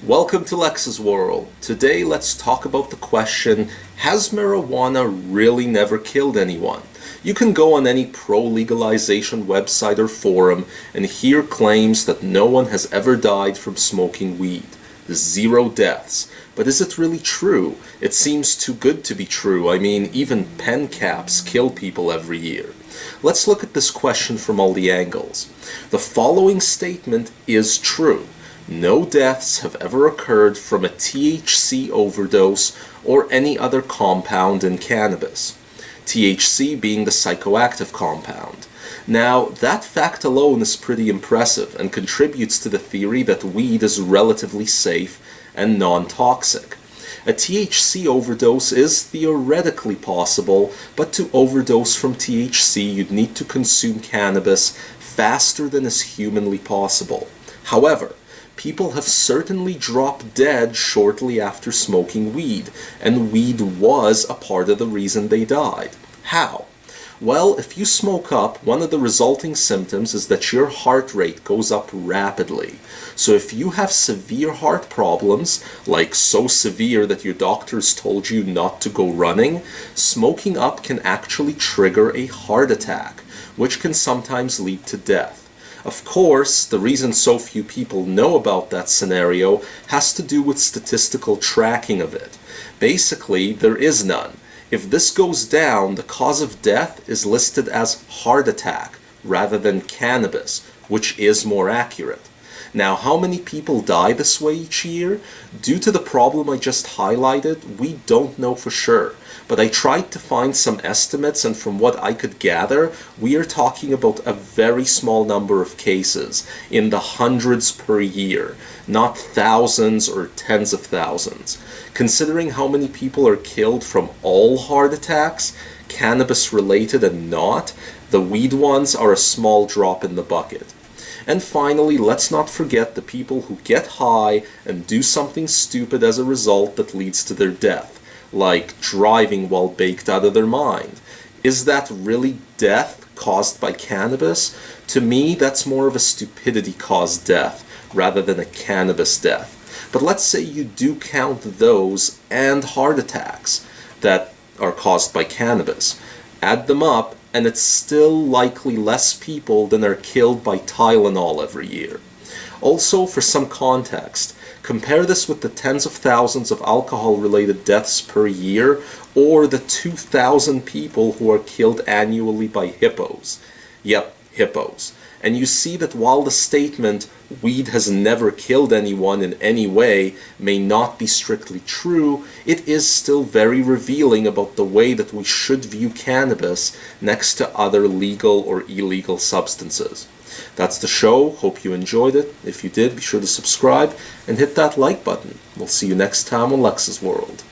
Welcome to Lex's World. Today let's talk about the question, has marijuana really never killed anyone? You can go on any pro-legalization website or forum and hear claims that no one has ever died from smoking weed. 0 deaths. But is it really true? It seems too good to be true. I mean, even pen caps kill people every year. Let's look at this question from all the angles. The following statement is true. No deaths have ever occurred from a THC overdose or any other compound in cannabis. THC being the psychoactive compound. Now, that fact alone is pretty impressive and contributes to the theory that weed is relatively safe and non-toxic. A THC overdose is theoretically possible, but to overdose from THC you'd need to consume cannabis faster than is humanly possible. However, people have certainly dropped dead shortly after smoking weed, and weed was a part of the reason they died. How? Well, if you smoke up, one of the resulting symptoms is that your heart rate goes up rapidly. So if you have severe heart problems, like so severe that your doctors told you not to go running, smoking up can actually trigger a heart attack, which can sometimes lead to death. Of course, the reason so few people know about that scenario has to do with statistical tracking of it. Basically, there is none. If this goes down, the cause of death is listed as heart attack rather than cannabis, which is more accurate. Now, how many people die this way each year? Due to the problem I just highlighted, we don't know for sure. But I tried to find some estimates, and from what I could gather, we are talking about a very small number of cases, in the hundreds per year, not thousands or tens of thousands. Considering how many people are killed from all heart attacks, cannabis-related and not, the weed ones are a small drop in the bucket. And finally, let's not forget the people who get high and do something stupid as a result that leads to their death, like driving while baked out of their mind. Is that really death caused by cannabis? To me, that's more of a stupidity-caused death rather than a cannabis death. But let's say you do count those and heart attacks that are caused by cannabis. Add them up, and it's still likely less people than are killed by Tylenol every year. Also, for some context, compare this with the tens of thousands of alcohol-related deaths per year, or the 2,000 people who are killed annually by hippos. Yep, hippos. And you see that while the statement, weed has never killed anyone in any way, may not be strictly true, it is still very revealing about the way that we should view cannabis next to other legal or illegal substances. That's the show. Hope you enjoyed it. If you did, be sure to subscribe and hit that like button. We'll see you next time on Lex's World.